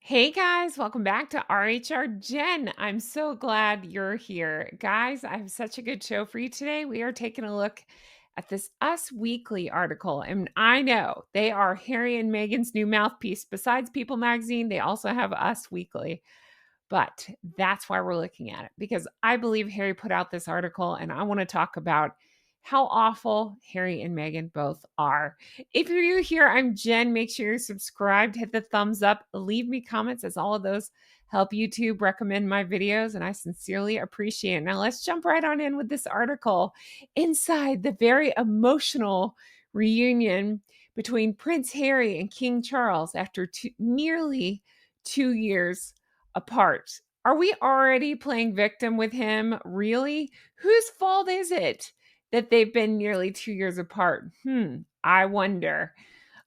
Hey guys, welcome back to rhrjen. I'm so glad you're here. Guys, I have such a good show for you today. We are taking a look at this Us Weekly article. And I know they are Harry and Meghan's new mouthpiece. Besides People magazine, they also have Us Weekly. But that's why we're looking at it because I believe Harry put out this article and I want to talk about how awful Harry and Meghan both are. If you're new here, I'm Jen. Make sure you're subscribed, hit the thumbs up, leave me comments as all of those help YouTube recommend my videos and I sincerely appreciate it. Now let's jump right on in with this article. Inside the very emotional reunion between Prince Harry and King Charles after nearly 2 years apart. Are we already playing victim with him? Really? Whose fault is it that they've been nearly 2 years apart? I wonder.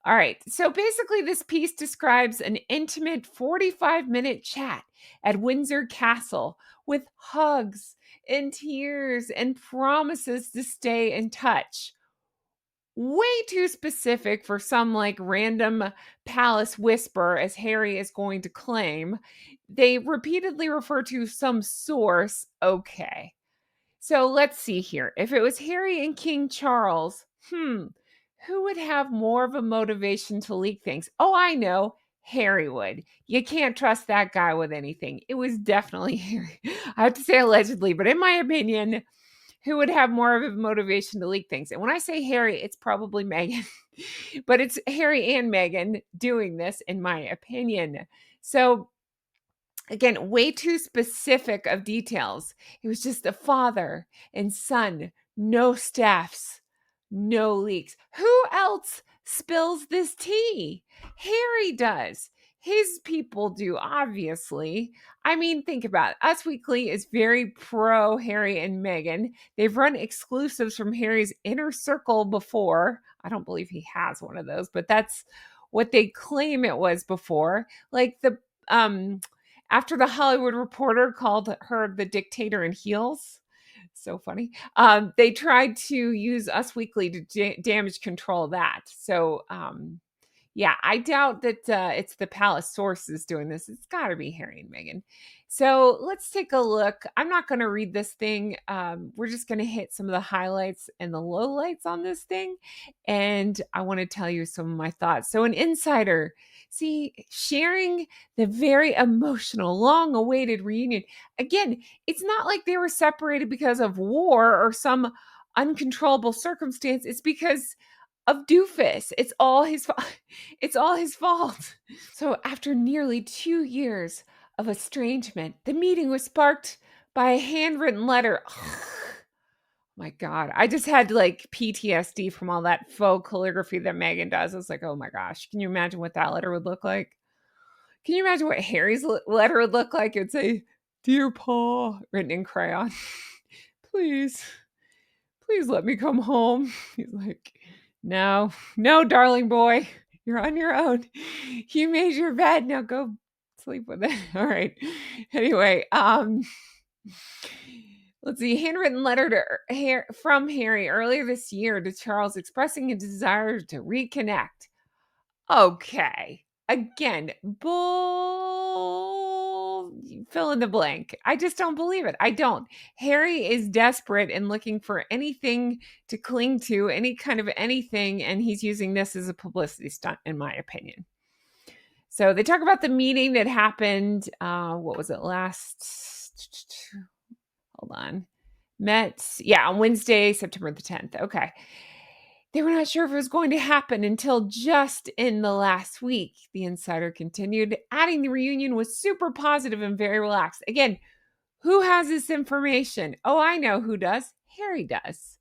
All right. So basically, this piece describes an intimate 45-minute chat at Windsor Castle with hugs and tears and promises to stay in touch. Way too specific for some like random palace whisper, as Harry is going to claim. They repeatedly refer to some source. Okay. So let's see here. If it was Harry and King Charles, who would have more of a motivation to leak things? Oh, I know. Harry would. You can't trust that guy with anything. It was definitely Harry. I have to say allegedly, but in my opinion, who would have more of a motivation to leak things? And when I say Harry, it's probably Meghan, but it's Harry and Meghan doing this, in my opinion. So, again, way too specific of details. It was just a father and son, no staffs, no leaks. Who else spills this tea? Harry does. His people do, obviously. I mean, think about it. Us Weekly is very pro Harry and Meghan. They've run exclusives from Harry's inner circle before. I don't believe he has one of those, but that's what they claim it was before. Like the after the Hollywood Reporter called her the dictator in heels. So funny. They tried to use Us Weekly to damage control that. So, yeah, I doubt that it's the palace sources doing this. It's got to be Harry and Meghan. So let's take a look. I'm not going to read this thing. We're just going to hit some of the highlights and the lowlights on this thing. And I want to tell you some of my thoughts. So, an insider, see, sharing the very emotional, long awaited reunion. Again, it's not like they were separated because of war or some uncontrollable circumstance. It's because of Doofus. It's all his fault. It's all his fault. So after nearly 2 years of estrangement, the meeting was sparked by a handwritten letter. My God, I just had like PTSD from all that faux calligraphy that Meghan does. I was like, oh my gosh, can you imagine what that letter would look like? Can you imagine what Harry's letter would look like? It would say, "Dear Paul," written in crayon. Please, please let me come home. He's like, no, no, darling boy, you're on your own. You made your bed. Now go sleep with it. All right. Anyway, let's see. Handwritten letter from Harry earlier this year to Charles expressing a desire to reconnect. Okay. Again, bull, fill in the blank. I just don't believe it. I don't. Harry is desperate and looking for anything to cling to, any kind of anything, and he's using this as a publicity stunt, in my opinion. So they talk about the meeting that happened. What was it last? Hold on. On Wednesday, September the 10th. Okay. They were not sure if it was going to happen until just in the last week, the insider continued, adding the reunion was super positive and very relaxed. Again, who has this information? Oh, I know who does. Harry does.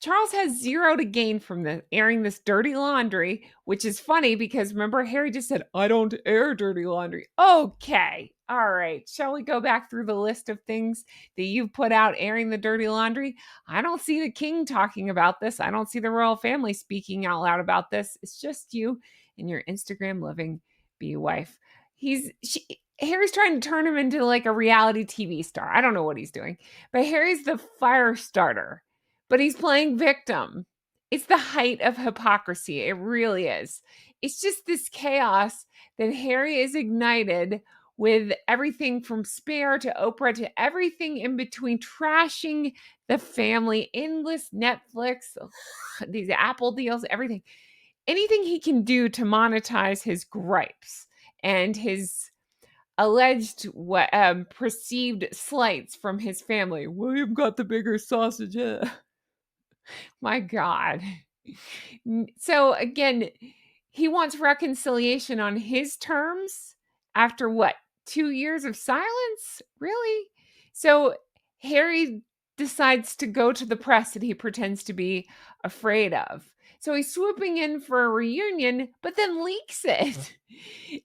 Charles has zero to gain from airing this dirty laundry, which is funny because remember, Harry just said, I don't air dirty laundry. Okay. All right. Shall we go back through the list of things that you've put out airing the dirty laundry? I don't see the king talking about this. I don't see the royal family speaking out loud about this. It's just you and your Instagram living be wife. Harry's trying to turn him into like a reality TV star. I don't know what he's doing, but Harry's the fire starter. But he's playing victim. It's the height of hypocrisy. It really is. it's just this chaos that Harry is ignited with everything from Spare to Oprah to everything in between, trashing the family, endless Netflix, ugh, these Apple deals, everything. Anything he can do to monetize his gripes and his alleged perceived slights from his family. William got the bigger sausage. My God. So again, he wants reconciliation on his terms after what? 2 years of silence? Really? So Harry decides to go to the press that he pretends to be afraid of. So he's swooping in for a reunion, but then leaks it.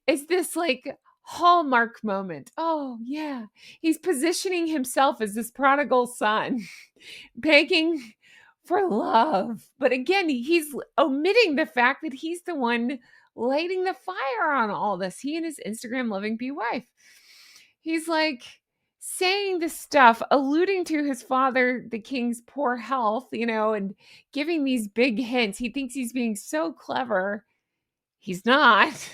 It's this like hallmark moment. Oh, yeah. He's positioning himself as this prodigal son, begging for love. But again, he's omitting the fact that he's the one lighting the fire on all this. He and his Instagram loving be wife. He's like saying this stuff, alluding to his father, the king's poor health, and giving these big hints. He thinks he's being so clever. He's not.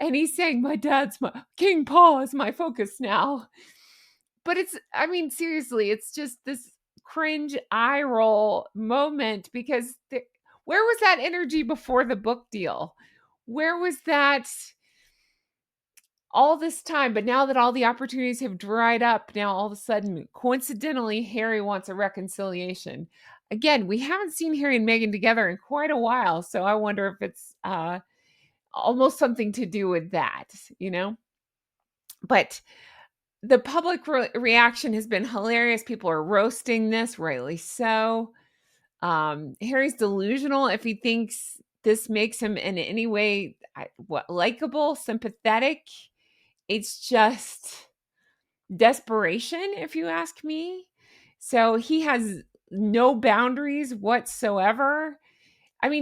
And he's saying, my dad's King Paul is my focus now. But seriously, it's just this cringe eye roll moment because where was that energy before the book deal? Where was that all this time? But now that all the opportunities have dried up, now all of a sudden, coincidentally, Harry wants a reconciliation. Again, we haven't seen Harry and Meghan together in quite a while, so I wonder if it's almost something to do with that, But the public reaction has been hilarious. People are roasting this, rightly so. Harry's delusional if he thinks this makes him in any way likable, sympathetic. It's just desperation, if you ask me. So he has no boundaries whatsoever.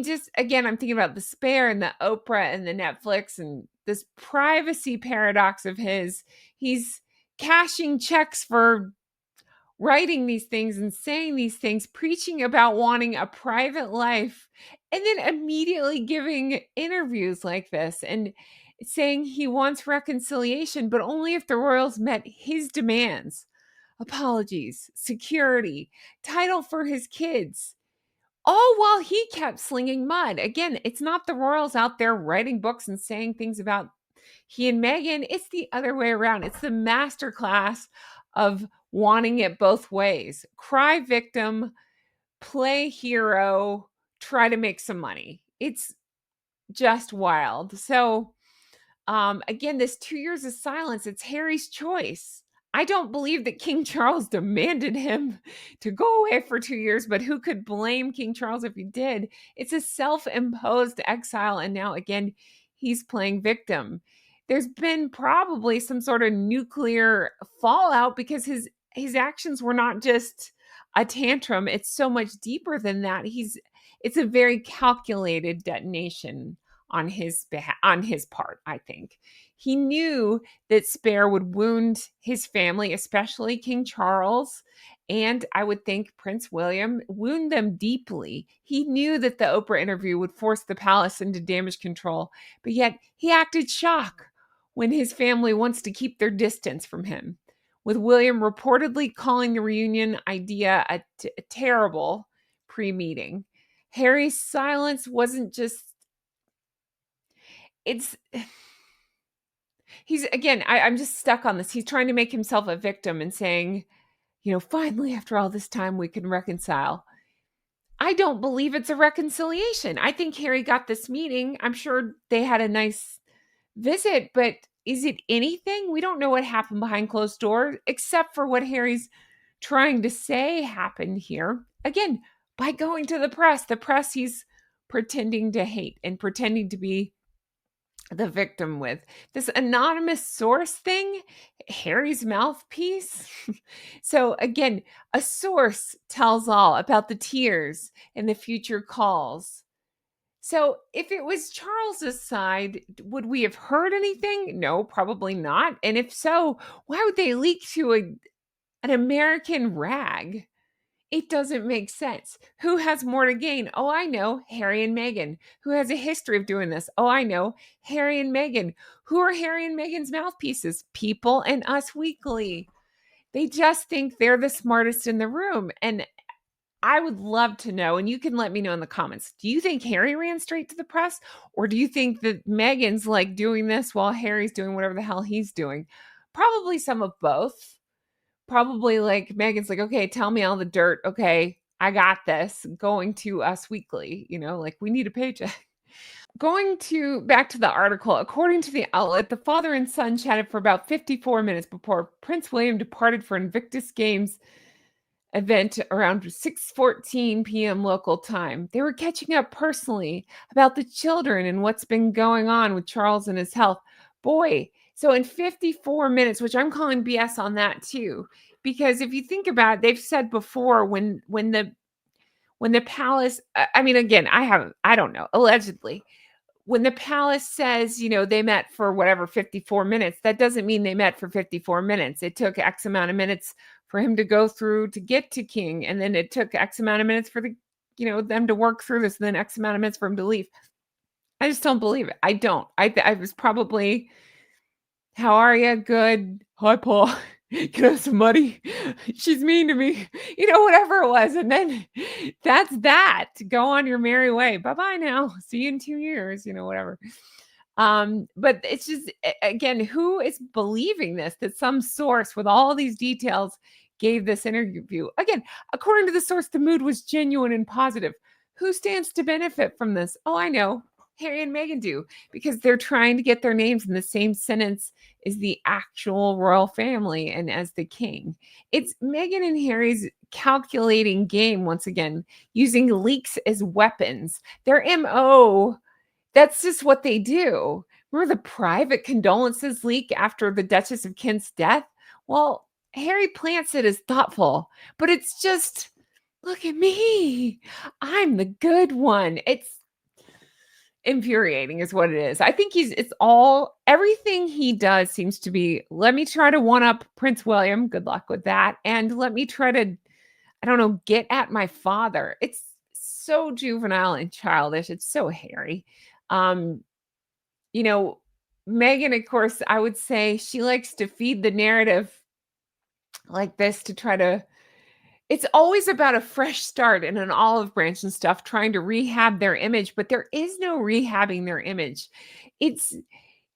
Just again, I'm thinking about the Spare and the Oprah and the Netflix and this privacy paradox of his. He's cashing checks for writing these things and saying these things, preaching about wanting a private life, and then immediately giving interviews like this and saying he wants reconciliation, but only if the royals met his demands. Apologies, security, title for his kids. All while he kept slinging mud. Again, it's not the royals out there writing books and saying things about he and Meghan. It's the other way around. It's the masterclass of wanting it both ways. Cry victim, play hero, try to make some money. It's just wild. So again, this 2 years of silence, it's Harry's choice. I don't believe that King Charles demanded him to go away for 2 years, but who could blame King Charles if he did? It's a self-imposed exile, and now again, he's playing victim. There's been probably some sort of nuclear fallout because his actions were not just a tantrum. It's so much deeper than that. It's a very calculated detonation on his part. I think he knew that Spare would wound his family, especially King Charles, and I would think Prince William, wound them deeply. He knew that the Oprah interview would force the palace into damage control, but yet he acted shock when his family wants to keep their distance from him, with William reportedly calling the reunion idea a terrible pre-meeting. Harry's silence wasn't just it's he's again, I'm just stuck on this. He's trying to make himself a victim and saying, finally, after all this time, we can reconcile. I don't believe it's a reconciliation. I think Harry got this meeting. I'm sure they had a nice visit, but is it anything? We don't know what happened behind closed doors, except for what Harry's trying to say happened here. Again, by going to the press he's pretending to hate and pretending to be the victim with. This anonymous source thing, Harry's mouthpiece. So again, a source tells all about the tears and the future calls. So if it was Charles's side, would we have heard anything? No, probably not. And if so, why would they leak to an American rag? It doesn't make sense. Who has more to gain? Oh, I know, Harry and Meghan. Who has a history of doing this? Oh, I know, Harry and Meghan. Who are Harry and Meghan's mouthpieces? People and Us Weekly. They just think they're the smartest in the room. And I would love to know, and you can let me know in the comments. Do you think Harry ran straight to the press? Or do you think that Meghan's like doing this while Harry's doing whatever the hell he's doing? Probably some of both. Probably like Meghan's like, okay, tell me all the dirt. Okay, I got this. Going to Us Weekly, like we need a paycheck. Going to back to the article, according to the outlet, the father and son chatted for about 54 minutes before Prince William departed for Invictus Games event around 6:14 p.m. local time. They were catching up personally about the children and what's been going on with Charles and his health. Boy, so in 54 minutes, which I'm calling BS on that too, because if you think about it, they've said before when the palace, I mean, again, I don't know, allegedly, when the palace says, they met for whatever 54 minutes, that doesn't mean they met for 54 minutes. It took X amount of minutes for him to go through to get to King. And then it took X amount of minutes for them to work through this, and then X amount of minutes for him to leave. I just don't believe it. I don't. I was probably, how are you? Good. Hi, Paul. Can I have some money? She's mean to me. Whatever it was. And then that's that. Go on your merry way. Bye-bye now. See you in 2 years, whatever. But it's just, again, who is believing this? That some source with all these details gave this interview. Again, according to the source, the mood was genuine and positive. Who stands to benefit from this? Oh, I know. Harry and Meghan do, because they're trying to get their names in the same sentence as the actual royal family and as the king. It's Meghan and Harry's calculating game once again, using leaks as weapons. Their MO, that's just what they do. Remember the private condolences leak after the Duchess of Kent's death? Well, Harry plants it as thoughtful, but it's just, look at me. I'm the good one. It's infuriating is what it is. I think everything he does seems to be, let me try to one up Prince William. Good luck with that. And let me try to, I don't know, get at my father. It's so juvenile and childish. It's so hairy. Um, Meghan, of course, I would say she likes to feed the narrative like this to try to, it's always about a fresh start and an olive branch and stuff, trying to rehab their image, but there is no rehabbing their image. It's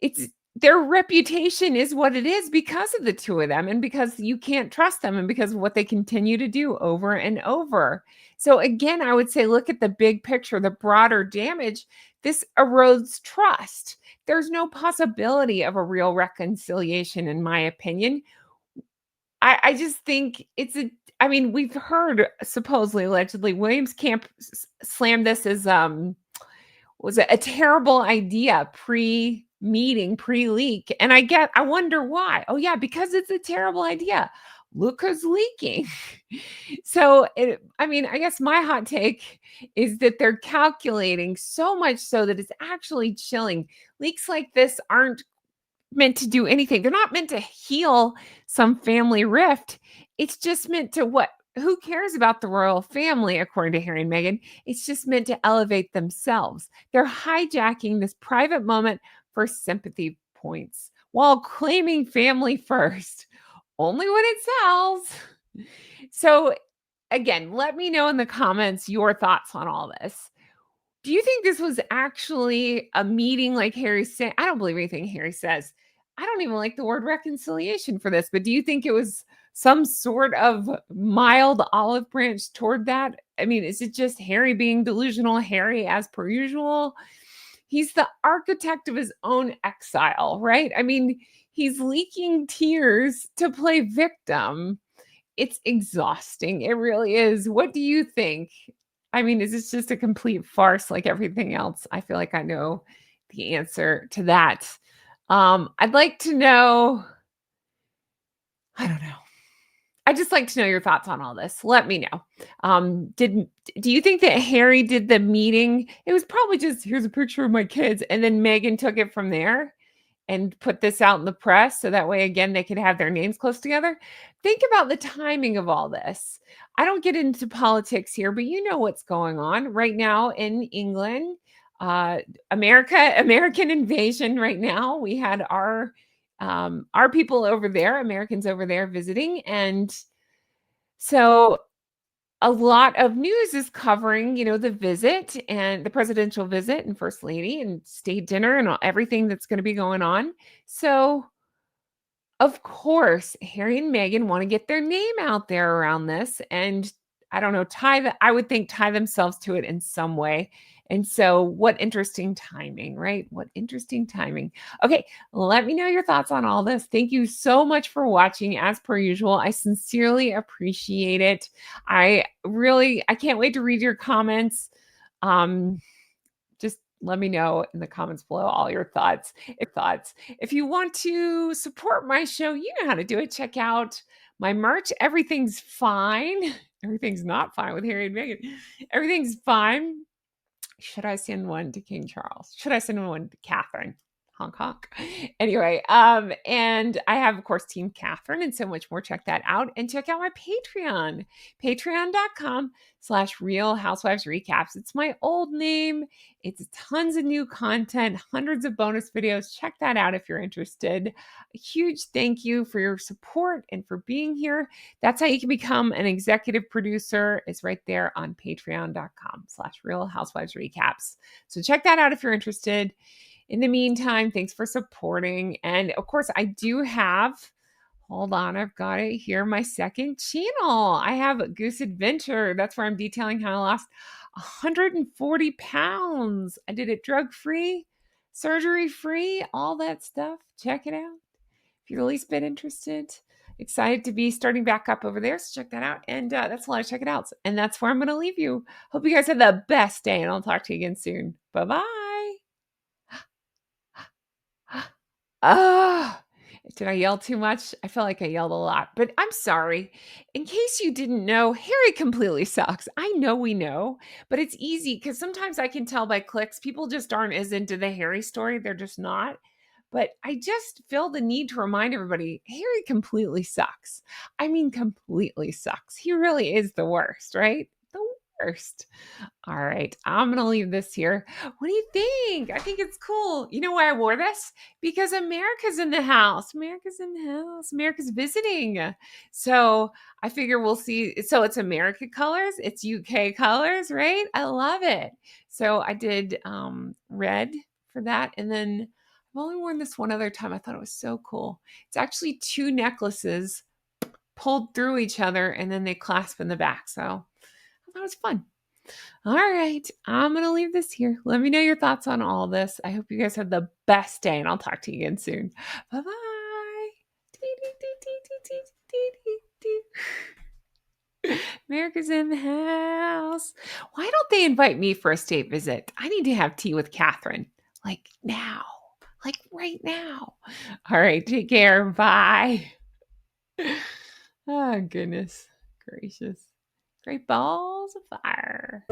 it's their reputation is what it is because of the two of them, and because you can't trust them, and because of what they continue to do over and over. So again, I would say look at the big picture, the broader damage. This erodes trust. There's no possibility of a real reconciliation, in my opinion. I just think I mean, we've heard supposedly, allegedly, Williams Camp slammed this as was it a terrible idea pre-meeting, pre-leak. And I wonder why. Oh yeah, because it's a terrible idea. Look who's leaking. So I mean, I guess my hot take is that they're calculating so much so that it's actually chilling. Leaks like this aren't meant to do anything. They're not meant to heal some family rift. It's just meant to what? Who cares about the royal family, according to Harry and Meghan? It's just meant to elevate themselves. They're hijacking this private moment for sympathy points while claiming family first, only when it sells. So, again, let me know in the comments your thoughts on all this. Do you think this was actually a meeting like Harry said? I don't believe anything Harry says. I don't even like the word reconciliation for this, but do you think it was some sort of mild olive branch toward that? I mean, is it just Harry being delusional, Harry as per usual? He's the architect of his own exile, right? I mean, he's leaking tears to play victim. It's exhausting. It really is. What do you think? I mean, is this just a complete farce like everything else? I feel like I know the answer to that. I'd like to know, I don't know. I'd just like to know your thoughts on all this. Let me know. Do you think that Harry did the meeting? It was probably just, here's a picture of my kids, and then Meghan took it from there. and put this out in the press so that way, again, they could have their names close together. Think about the timing of all this. I don't get into politics here, but you know what's going on right now in England. Uh, American invasion right now. We had our people over there, Americans over there visiting, and so a lot of news is covering, the visit and the presidential visit and first lady and state dinner and everything that's going to be going on. So, of course, Harry and Meghan want to get their name out there around this and I don't know, I would think tie themselves to it in some way. And so what interesting timing, right? What interesting timing. Okay, let me know your thoughts on all this. Thank you so much for watching as per usual. I sincerely appreciate it. I can't wait to read your comments. Um just let me know in the comments below all your thoughts. If you want to support my show, you know how to do it. Check out my merch. Everything's fine. Everything's not fine with Harry and Meghan. Everything's fine. Should I send one to King Charles? Should I send one to Catherine? Honk honk. Anyway, and I have, of course, Team Catherine and so much more. Check that out and check out my Patreon, patreon.com/Real Housewives Recaps. It's my old name. It's tons of new content, hundreds of bonus videos. Check that out if you're interested. A huge thank you for your support and for being here. That's how you can become an executive producer. It's right there on patreon.com/Real Housewives Recaps. So check that out if you're interested. In the meantime, thanks for supporting. And of course, I do have, hold on, I've got it here, my second channel. I have Goose Adventure. That's where I'm detailing how I lost 140 pounds. I did it drug-free, surgery-free, all that stuff. Check it out. If you're the least bit interested, excited to be starting back up over there. So check that out. And that's a lot of check it out. And that's where I'm going to leave you. Hope you guys have the best day and I'll talk to you again soon. Bye-bye. Ah, did I yell too much? I feel like I yelled a lot, but I'm sorry. In case you didn't know, Harry completely sucks. I know we know, but it's easy because sometimes I can tell by clicks, people just aren't as into the Harry story. They're just not. But I just feel the need to remind everybody Harry completely sucks. I mean, completely sucks. He really is the worst, right? The worst. All right, I'm gonna leave this here. What do you think? I think it's cool. You know why I wore this? Because America's in the house. America's in the house. America's visiting. So I figure we'll see. So it's America colors, it's UK colors, right? I love it. So I did red for that. And then I've only worn this one other time. I thought it was so cool. It's actually two necklaces pulled through each other and then they clasp in the back. So I thought it was fun. All right, I'm going to leave this here. Let me know your thoughts on all this. I hope you guys have the best day, and I'll talk to you again soon. Bye-bye. America's in the house. Why don't they invite me for a state visit? I need to have tea with Catherine. Like now. Like right now. All right, take care. Bye. Oh, goodness gracious. Great balls of fire.